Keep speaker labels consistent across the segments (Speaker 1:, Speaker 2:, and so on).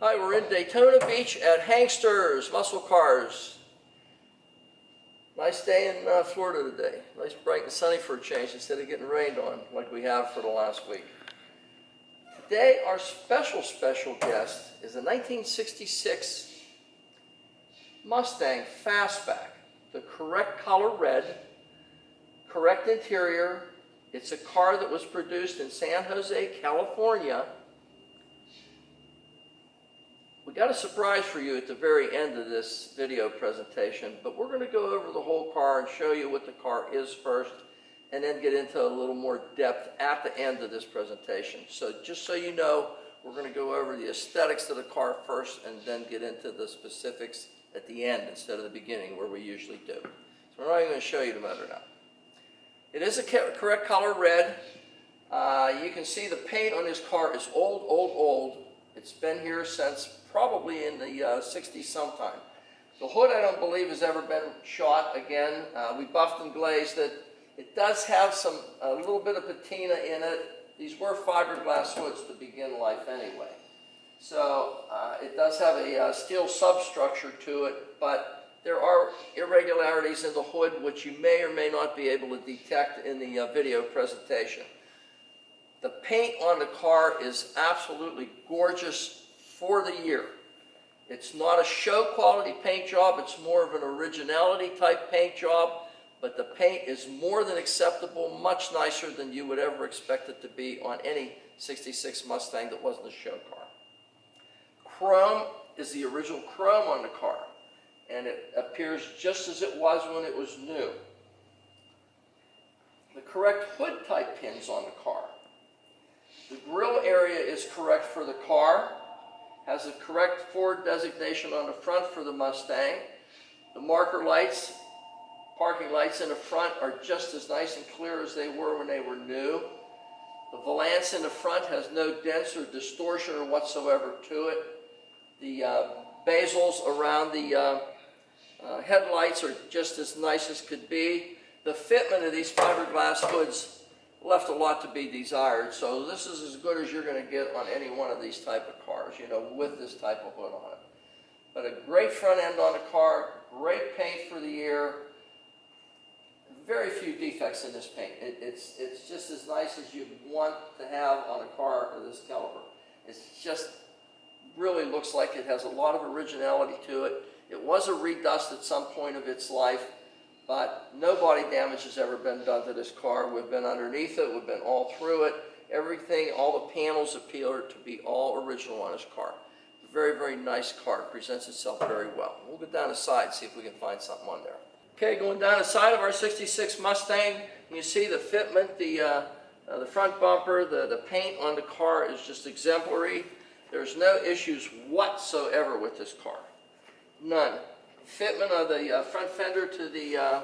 Speaker 1: Hi, we're in Daytona Beach at HANKSTERS Muscle Cars. Nice day in Florida today. Nice, bright and sunny for a change instead of getting rained on like we have for the last week. Today, our special guest is a 1966 Mustang Fastback. The correct color red, correct interior. It's a car that was produced in San Jose, California. We got a surprise for you at the very end of this video presentation, but we're going to go over the whole car and show you what the car is first, and then get into a little more depth at the end of this presentation. So just so you know, we're going to go over the aesthetics of the car first and then get into the specifics at the end instead of the beginning where we usually do. So we're not even going to show you the motor now. It is a correct color red. You can see the paint on this car is old. It's been here since probably in the 60s sometime. The hood I don't believe has ever been shot again. We buffed and glazed it. It does have a little bit of patina in it. These were fiberglass hoods to begin life anyway. So it does have a steel substructure to it, but there are irregularities in the hood which you may or may not be able to detect in the video presentation. The paint on the car is absolutely gorgeous for the year. It's not a show quality paint job, it's more of an originality type paint job, but the paint is more than acceptable, much nicer than you would ever expect it to be on any 66 Mustang that wasn't a show car. Chrome is the original chrome on the car, and it appears just as it was when it was new. The correct hood type pins on the car. The grille area is correct for the car, has the correct Ford designation on the front for the Mustang. The marker lights, parking lights in the front are just as nice and clear as they were when they were new. The valance in the front has no dents or distortion or whatsoever to it. The bezels around the headlights are just as nice as could be. The fitment of these fiberglass hoods left a lot to be desired, so this is as good as you're going to get on any one of these type of cars, you know, with this type of hood on it. But a great front end on the car, great paint for the year, very few defects in this paint. It's just as nice as you'd want to have on a car of this caliber. It's just really looks like it has a lot of originality to it. It was a redust at some point of its life, but no body damage has ever been done to this car. We've been underneath it, we've been all through it. Everything, all the panels appear to be all original on this car. Very, very nice car. It presents itself very well. We'll go down the side, see if we can find something on there. Okay, going down the side of our 66 Mustang, you see the fitment, the front bumper, the paint on the car is just exemplary. There's no issues whatsoever with this car. None. Fitment of the front fender to the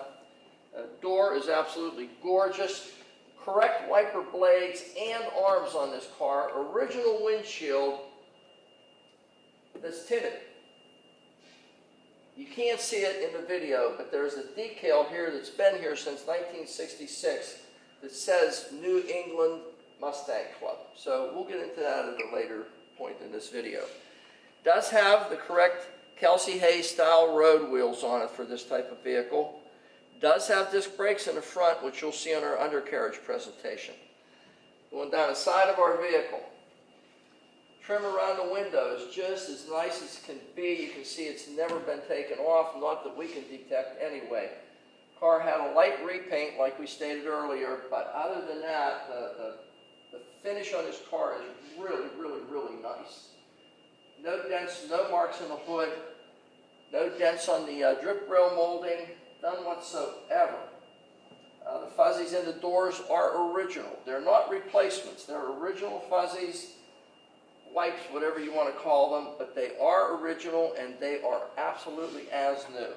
Speaker 1: door is absolutely gorgeous. Correct wiper blades and arms on this car. Original windshield that's tinted. You can't see it in the video, but there's a decal here that's been here since 1966 that says New England Mustang Club. So we'll get into that at a later point in this video. It does have the correct Kelsey Hayes style road wheels on it for this type of vehicle. Does have disc brakes in the front, which you'll see on our undercarriage presentation. Going down the side of our vehicle. Trim around the windows, just as nice as can be. You can see it's never been taken off, not that we can detect anyway. Car had a light repaint like we stated earlier, but other than that, the finish on this car is really, really, really nice. No dents, no marks in the hood, no dents on the drip rail molding, none whatsoever. The fuzzies in the doors are original. They're not replacements. They're original fuzzies, wipes, whatever you want to call them, but they are original and they are absolutely as new.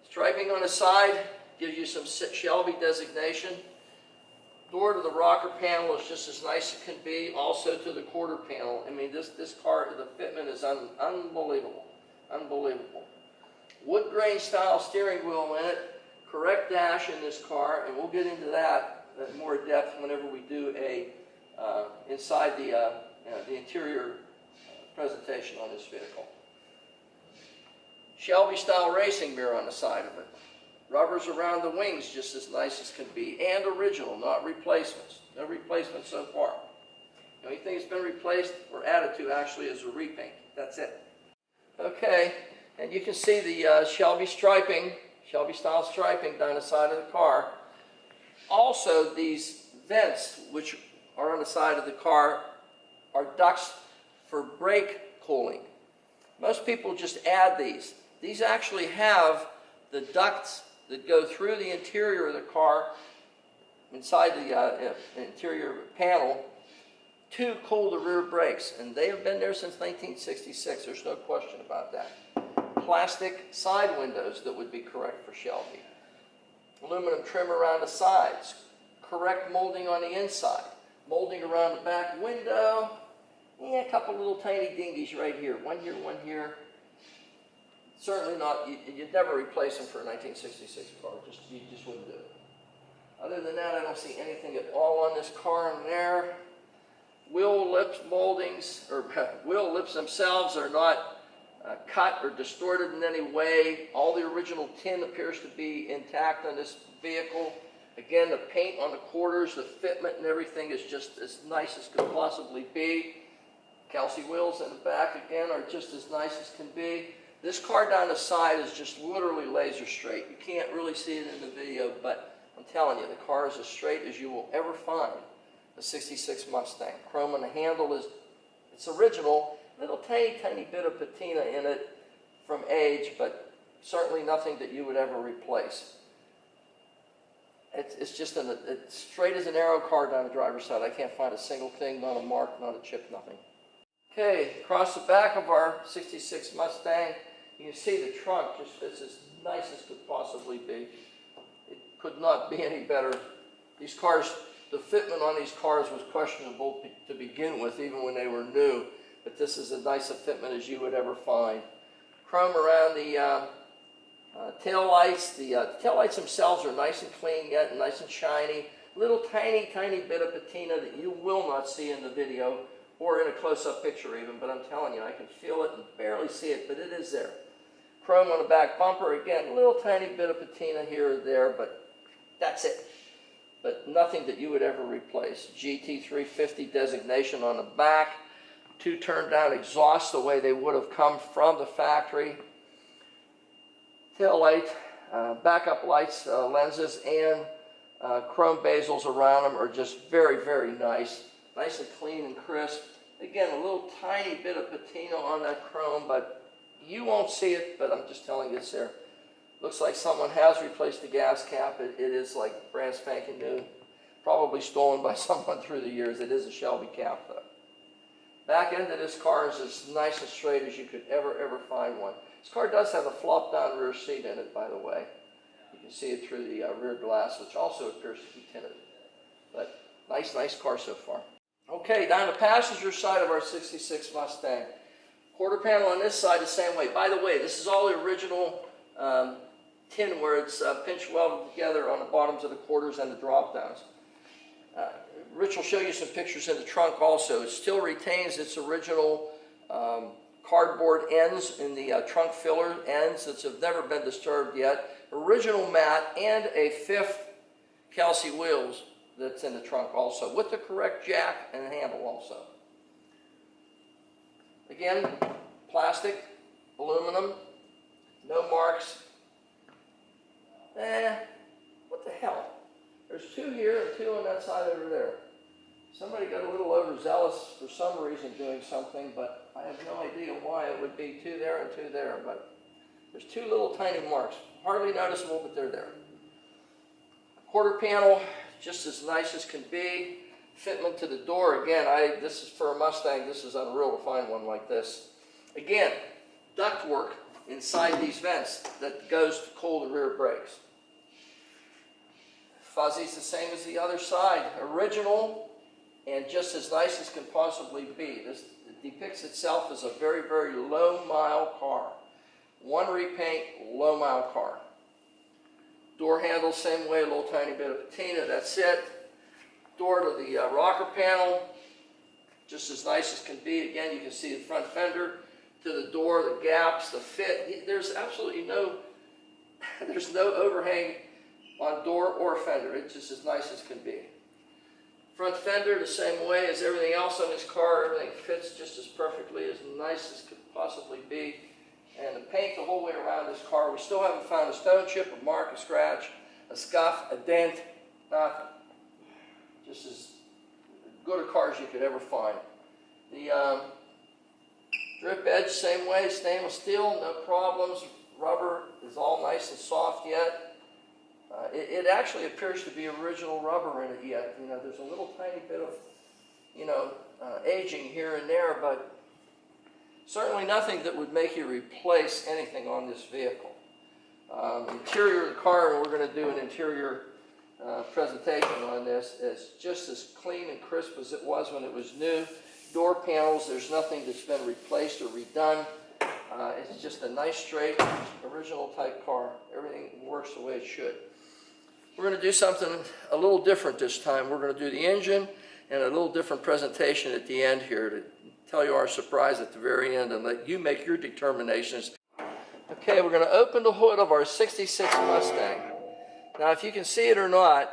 Speaker 1: Striping on the side gives you some Shelby designation. Door to the rocker panel is just as nice as it can be, also to the quarter panel. I mean, this car, the fitment is unbelievable, unbelievable. Wood grain style steering wheel in it, correct dash in this car, and we'll get into that in more depth whenever we do a inside the interior presentation on this vehicle. Shelby style racing mirror on the side of it. Rubbers around the wings just as nice as can be, and original, not replacements. No replacements so far. The only thing that's been replaced or added to actually is a repaint. That's it. Okay, and you can see the Shelby striping, Shelby style striping down the side of the car. Also, these vents, which are on the side of the car, are ducts for brake cooling. Most people just add these. These actually have the ducts that go through the interior of the car, inside the interior panel, to cool the rear brakes. And they have been there since 1966. There's no question about that. Plastic side windows that would be correct for Shelby. Aluminum trim around the sides. Correct molding on the inside. Molding around the back window. Yeah, a couple little tiny dingies right here. One here, one here. Certainly not, you'd never replace them for a 1966 car. You just wouldn't do it. Other than that, I don't see anything at all on this car in there. Wheel lips moldings, or wheel lips themselves are not cut or distorted in any way. All the original tin appears to be intact on this vehicle. Again, the paint on the quarters, the fitment and everything is just as nice as could possibly be. Kelsey wheels in the back, again, are just as nice as can be. This car down the side is just literally laser straight. You can't really see it in the video, but I'm telling you, the car is as straight as you will ever find a 66 Mustang. Chrome on the handle it's original. Little tiny bit of patina in it from age, but certainly nothing that you would ever replace. It's just it's straight as an arrow car down the driver's side. I can't find a single thing, not a mark, not a chip, nothing. Okay, across the back of our 66 Mustang, you can see the trunk just fits as nice as could possibly be. It could not be any better. These cars, the fitment on these cars was questionable to begin with, even when they were new, but this is as nice a fitment as you would ever find. Chrome around the tail lights. The tail lights themselves are nice and clean yet, and nice and shiny. Little tiny bit of patina that you will not see in the video, or in a close-up picture even, but I'm telling you, I can feel it and barely see it, but it is there. Chrome on the back bumper, again, a little tiny bit of patina here or there, but that's it. But nothing that you would ever replace. Gt350 designation on the back, 2 turned-down exhausts the way they would have come from the factory. Tail light, backup lights, lenses, and chrome bezels around them are just very nice. Nice and clean and crisp. Again, a little tiny bit of patina on that chrome, but you won't see it, but I'm just telling you it's there. Looks like someone has replaced the gas cap. It is like brand spanking new. Probably stolen by someone through the years. It is a Shelby cap though. Back end of this car is as nice and straight as you could ever find one. This car does have a flop down rear seat in it, by the way. You can see it through the rear glass, which also appears to be tinted. But nice car so far. Okay, down the passenger side of our 66 Mustang. Quarter panel on this side the same way. By the way, this is all the original tin where it's pinch welded together on the bottoms of the quarters and the drop downs. Rich will show you some pictures in the trunk also. It still retains its original cardboard ends in the trunk filler ends that have never been disturbed yet. Original mat and a 5th Kelsey wheels that's in the trunk also, with the correct jack and handle also. Again, plastic, aluminum, no marks. What the hell? There's 2 here and 2 on that side over there. Somebody got a little overzealous for some reason doing something, but I have no idea why it would be 2 there and 2 there, but there's 2 little tiny marks. Hardly noticeable, but they're there. Quarter panel, just as nice as can be. Fitment to the door, again, this is for a Mustang, this is unreal to find one like this. Again, ductwork inside these vents that goes to cool the rear brakes. Fuzzy's the same as the other side. Original and just as nice as can possibly be. This depicts itself as a very low mile car. 1 repaint, low mile car. Door handle, same way, a little tiny bit of patina, that's it. Door to the rocker panel, just as nice as can be. Again, you can see the front fender to the door, the gaps, the fit. There's absolutely no, there's no overhang on door or fender. It's just as nice as can be. Front fender the same way as everything else on this car. Everything fits just as perfectly, as nice as could possibly be. And the paint the whole way around this car, we still haven't found a stone chip, a mark, a scratch, a scuff, a dent, nothing. Just as good a car as you could ever find. The drip edge, same way, stainless steel, no problems. Rubber is all nice and soft yet. It actually appears to be original rubber in it yet. You know, there's a little tiny bit of, you know, aging here and there, but certainly nothing that would make you replace anything on this vehicle. Interior of the car, and we're going to do an interior presentation on this, is just as clean and crisp as it was when it was new. Door panels, there's nothing that's been replaced or redone. It's just a nice, straight, original type car. Everything works the way it should. We're going to do something a little different this time. We're going to do the engine and a little different presentation at the end here to tell you our surprise at the very end and let you make your determinations. Okay, we're going to open the hood of our 66 Mustang. Now, if you can see it or not,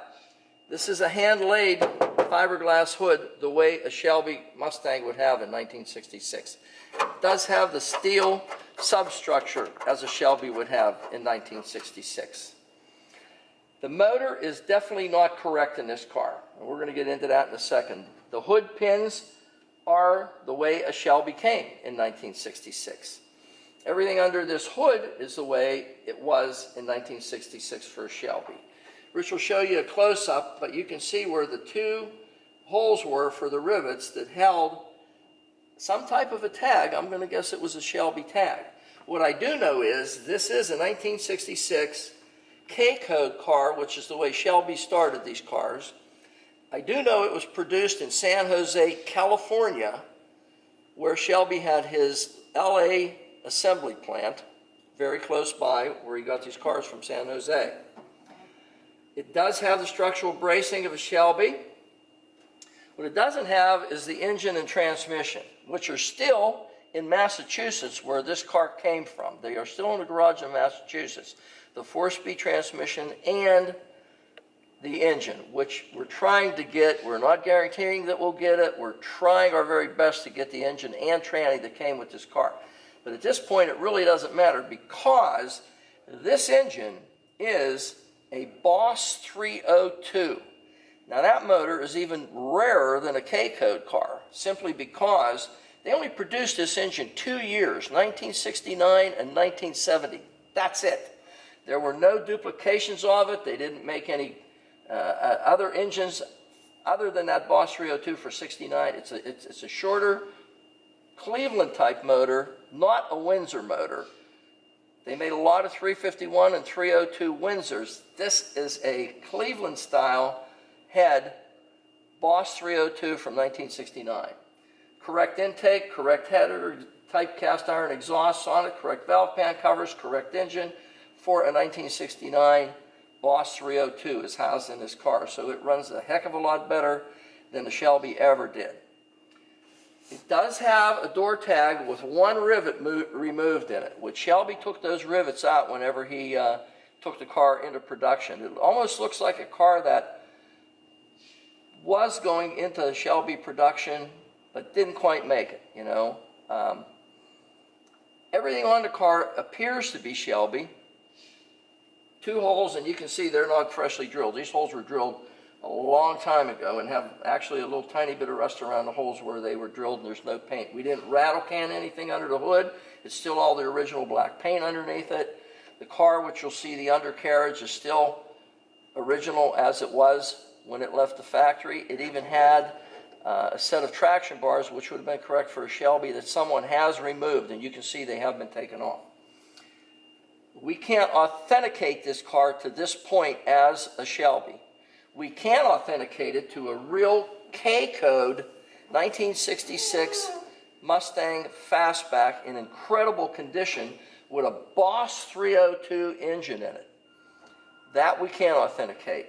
Speaker 1: this is a hand-laid fiberglass hood the way a Shelby Mustang would have in 1966. It does have the steel substructure as a Shelby would have in 1966. The motor is definitely not correct in this car, and we're going to get into that in a second. The hood pins are the way a Shelby came in 1966. Everything under this hood is the way it was in 1966 for a Shelby. Rich will show you a close-up, but you can see where the two holes were for the rivets that held some type of a tag. I'm going to guess it was a Shelby tag. What I do know is this is a 1966 K-code car, which is the way Shelby started these cars. I do know it was produced in San Jose, California, where Shelby had his LA assembly plant, very close by where he got these cars from San Jose. It does have the structural bracing of a Shelby. What it doesn't have is the engine and transmission, which are still in Massachusetts, where this car came from. They are still in the garage in Massachusetts. The 4-speed transmission and the engine, which we're trying to get. We're not guaranteeing that we'll get it. We're trying our very best to get the engine and tranny that came with this car. But at this point, it really doesn't matter because this engine is a Boss 302. Now that motor is even rarer than a K-code car, simply because they only produced this engine 2 years, 1969 and 1970. That's it. There were no duplications of it. They didn't make any other engines other than that Boss 302 for 69. It's a shorter Cleveland type motor, not a Windsor motor. They made a lot of 351 and 302 Windsors. This is a Cleveland style head Boss 302 from 1969. Correct intake, correct header, type cast iron exhaust on it, correct valve pan covers, correct engine for a 1969 Boss 302 is housed in this car. So it runs a heck of a lot better than the Shelby ever did. It does have a door tag with one rivet removed in it, which Shelby took those rivets out whenever he took the car into production. It almost looks like a car that was going into Shelby production, but didn't quite make it, you know. Everything on the car appears to be Shelby. 2 holes, and you can see they're not freshly drilled. These holes were drilled a long time ago and have actually a little tiny bit of rust around the holes where they were drilled, and there's no paint. We didn't rattle can anything under the hood. It's still all the original black paint underneath it. The car, which you'll see the undercarriage, is still original as it was when it left the factory. It even had a set of traction bars, which would have been correct for a Shelby, that someone has removed, and you can see they have been taken off. We can't authenticate this car to this point as a Shelby. We can authenticate it to a real K-code 1966 Mustang Fastback in incredible condition with a Boss 302 engine in it. That we can authenticate.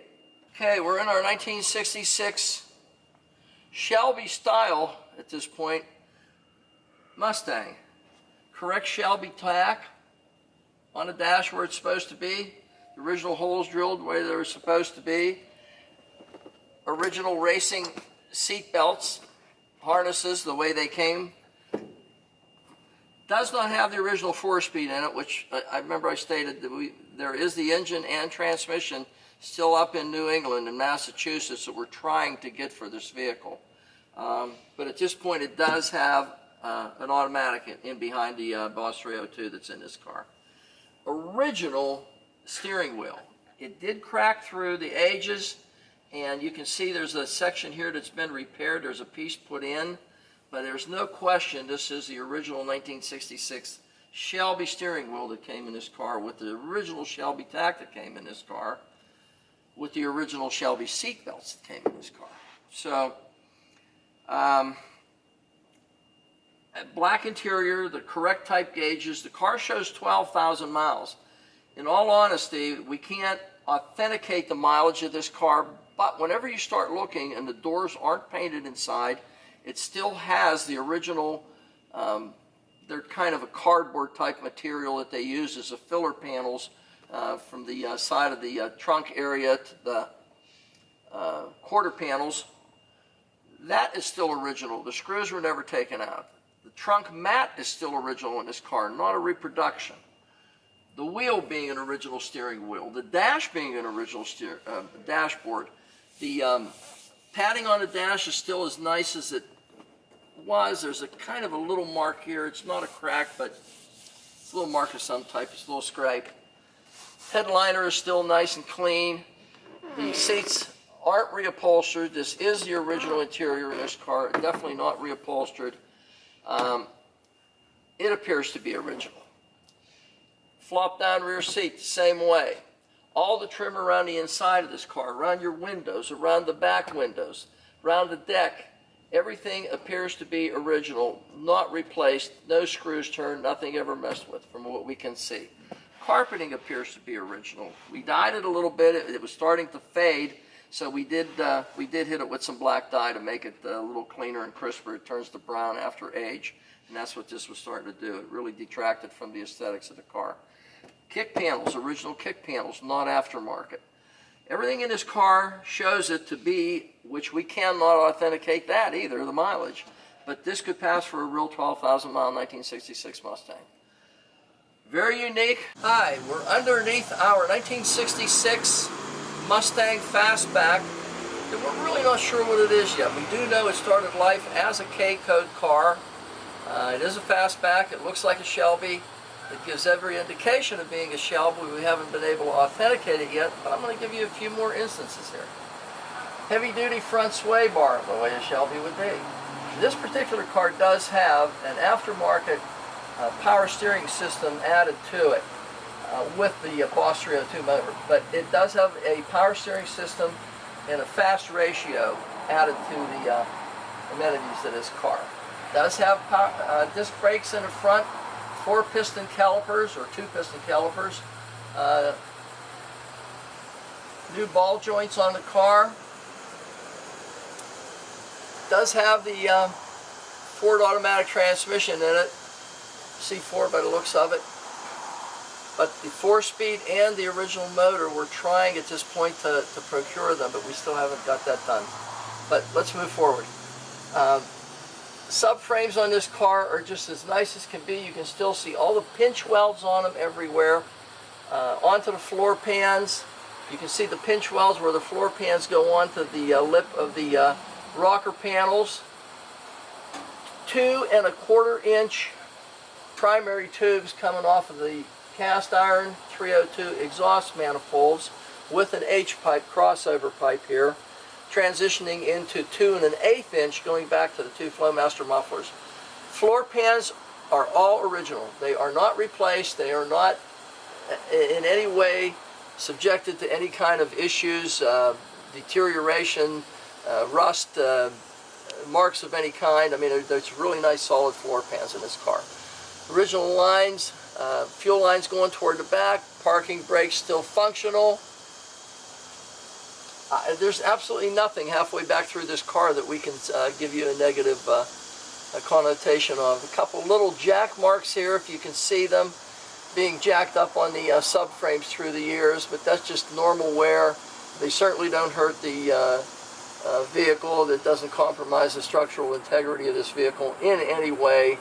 Speaker 1: Okay, we're in our 1966 Shelby style at this point, Mustang. Correct Shelby tack on the dash where it's supposed to be. The original holes drilled where they were supposed to be. Original racing seat belts, harnesses the way they came. Does not have the original 4-speed in it, which I remember I stated that there is the engine and transmission still up in New England and Massachusetts that we're trying to get for this vehicle. But at this point it does have an automatic in behind the Boss 302 that's in this car. Original steering wheel. It did crack through the ages, and you can see there's a section here that's been repaired. There's a piece put in, but there's no question this is the original 1966 Shelby steering wheel that came in this car, with the original Shelby tack that came in this car, with the original Shelby seat belts that came in this car. So, black interior, the correct type gauges. The car shows 12,000 miles. In all honesty, we can't authenticate the mileage of this car, but whenever you start looking and the doors aren't painted inside, it still has the original, they're kind of a cardboard type material that they use as a filler panels from the side of the trunk area to the quarter panels. That is still original. The screws were never taken out. The trunk mat is still original in this car, not a reproduction. The wheel being an original steering wheel, the dash being an original dashboard. The padding on the dash is still as nice as it was. There's a kind of a little mark here. It's not a crack, but it's a little mark of some type. It's a little scrape. Headliner is still nice and clean. The seats aren't reupholstered. This is the original interior in this car. Definitely not reupholstered. It appears to be original. Flop down rear seat the same way. All the trim around the inside of this car, around your windows, around the back windows, around the deck, everything appears to be original, not replaced, no screws turned, nothing ever messed with from what we can see. Carpeting appears to be original. We dyed it a little bit. It was starting to fade, so we did hit it with some black dye to make it a little cleaner and crisper. It turns to brown after age, and that's what this was starting to do. It really detracted from the aesthetics of the car. Kick panels, original kick panels, not aftermarket. Everything in this car shows it to be, which we cannot authenticate that either, the mileage, but this could pass for a real 12,000 mile 1966 Mustang. Very unique. Hi, we're underneath our 1966 Mustang Fastback, and we're really not sure what it is yet. We do know it started life as a K-code car. It is a Fastback. It looks like a Shelby. It gives every indication of being a Shelby. We haven't been able to authenticate it yet, but I'm going to give you a few more instances here. Heavy-duty front sway bar, the way a Shelby would be. This particular car does have an aftermarket power steering system added to it with the Boss 302 motor, but it does have a power steering system and a fast ratio added to the amenities of this car. It does have disc brakes in the front, 4-piston calipers or 2-piston calipers, new ball joints on the car. Does have the Ford automatic transmission in it, C4 by the looks of it. But the 4-speed and the original motor, we're trying at this point to procure them, but we still haven't got that done. But let's move forward. Subframes on this car are just as nice as can be. You can still see all the pinch welds on them everywhere. Onto the floor pans, you can see the pinch welds where the floor pans go onto the lip of the rocker panels. 2 1/4 inch primary tubes coming off of the cast iron 302 exhaust manifolds with an H-pipe crossover pipe here, transitioning into 2 1/8 inch going back to the 2 Flowmaster mufflers. Floor pans are all original. They are not replaced. They are not in any way subjected to any kind of issues, deterioration, rust, marks of any kind. I mean, there's really nice solid floor pans in this car. Original lines, fuel lines going toward the back, parking brakes still functional. There's absolutely nothing halfway back through this car that we can give you a negative a connotation of. A couple little jack marks here, if you can see them, being jacked up on the subframes through the years, but that's just normal wear. They certainly don't hurt the vehicle. That doesn't compromise the structural integrity of this vehicle in any way.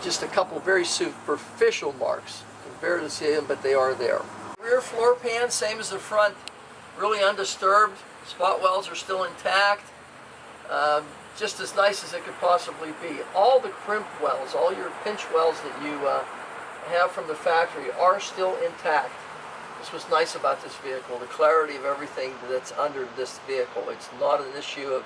Speaker 1: Just a couple very superficial marks. It's rare to see them, but they are there. Rear floor pan, same as the front, really undisturbed. Spot welds are still intact. Just as nice as it could possibly be. All the crimp welds, all your pinch welds that you have from the factory are still intact. This was nice about this vehicle, the clarity of everything that's under this vehicle. It's not an issue of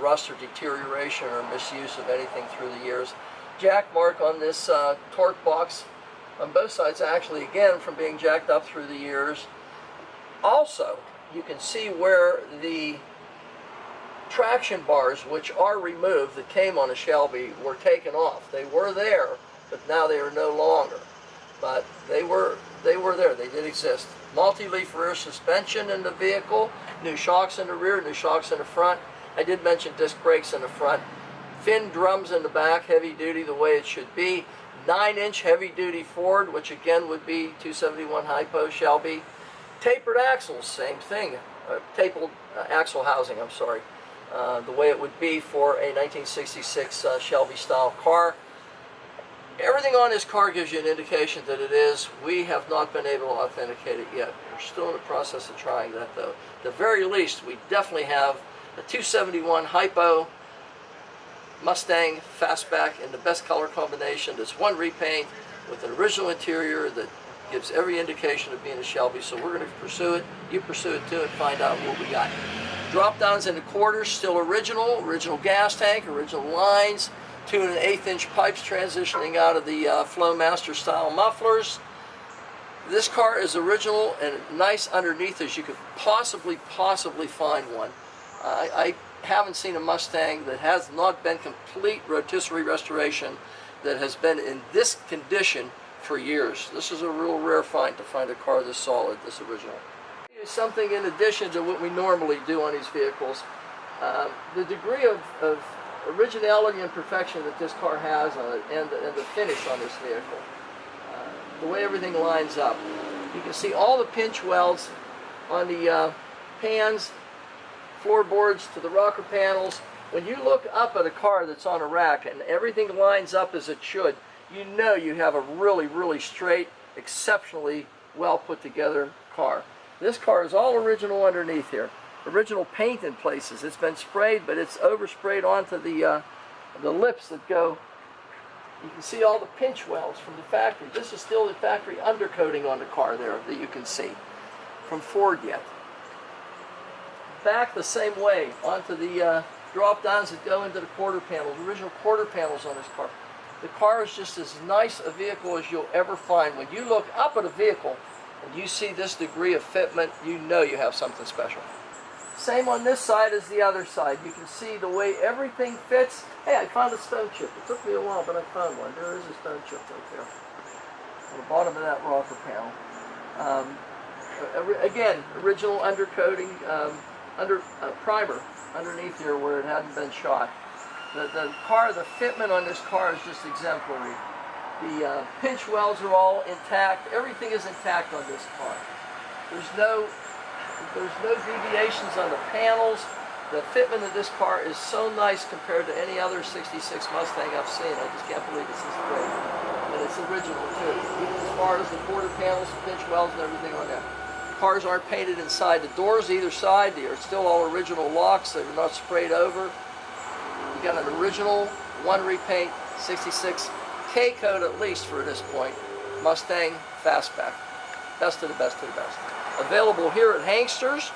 Speaker 1: rust or deterioration or misuse of anything through the years. Jack mark on this torque box on both sides, actually, again, from being jacked up through the years. Also, you can see where the traction bars, which are removed, that came on a Shelby, were taken off. They were there, but now they are no longer. But they were there. They did exist. Multi-leaf rear suspension in the vehicle, new shocks in the rear, new shocks in the front. I did mention disc brakes in the front. Fin drums in the back, heavy duty the way it should be. 9-inch heavy duty Ford, which again would be 271 hypo Shelby. Tapered axles, same thing. Tapered axle housing, I'm sorry. The way it would be for a 1966 Shelby style car. Everything on this car gives you an indication that it is. We have not been able to authenticate it yet. We're still in the process of trying that, though. At the very least, we definitely have a 271 hypo Mustang Fastback in the best color combination. There's one repaint with an original interior that gives every indication of being a Shelby. So we're going to pursue it. You pursue it too and find out what we got. Drop downs in the quarters, still original gas tank, original lines. 2 1/8-inch pipes transitioning out of the Flowmaster style mufflers. This car is original and nice underneath as you could possibly find one. I haven't seen a Mustang that has not been complete rotisserie restoration that has been in this condition for years. This is a real rare find to find a car this solid, this original. Something in addition to what we normally do on these vehicles. The degree of originality and perfection that this car has on it, and the finish on this vehicle. The way everything lines up. You can see all the pinch welds on the pans, floorboards to the rocker panels. When you look up at a car that's on a rack and everything lines up as it should, you know you have a really straight, exceptionally well put together car. This car is all original underneath here. Original paint in places. It's been sprayed, but it's oversprayed onto the lips that go. You can see all the pinch welds from the factory. This is still the factory undercoating on the car there that you can see from Ford yet. Back the same way onto the drop downs that go into the quarter panels. Original quarter panels on this car. The car is just as nice a vehicle as you'll ever find. When you look up at a vehicle and you see this degree of fitment, you know you have something special. Same on this side as the other side. You can see the way everything fits. Hey, I found a stone chip. It took me a while, but I found one. There is a stone chip right there on the bottom of that rocker panel. Again, original undercoating, primer underneath here where it hadn't been shot. The fitment on this car is just exemplary. The pinch welds are all intact. Everything is intact on this car. There's no deviations on the panels. The fitment of this car is so nice compared to any other 66 Mustang I've seen. I just can't believe this is great. And it's original too. Even as far as the quarter panels, pinch welds, and everything on there. Cars aren't painted inside. The doors either side, they are still all original locks. They're not sprayed over. You got an original, one repaint, 66 K code at least for this point. Mustang Fastback. Best of the best of the best. Available here at HANKSTERS.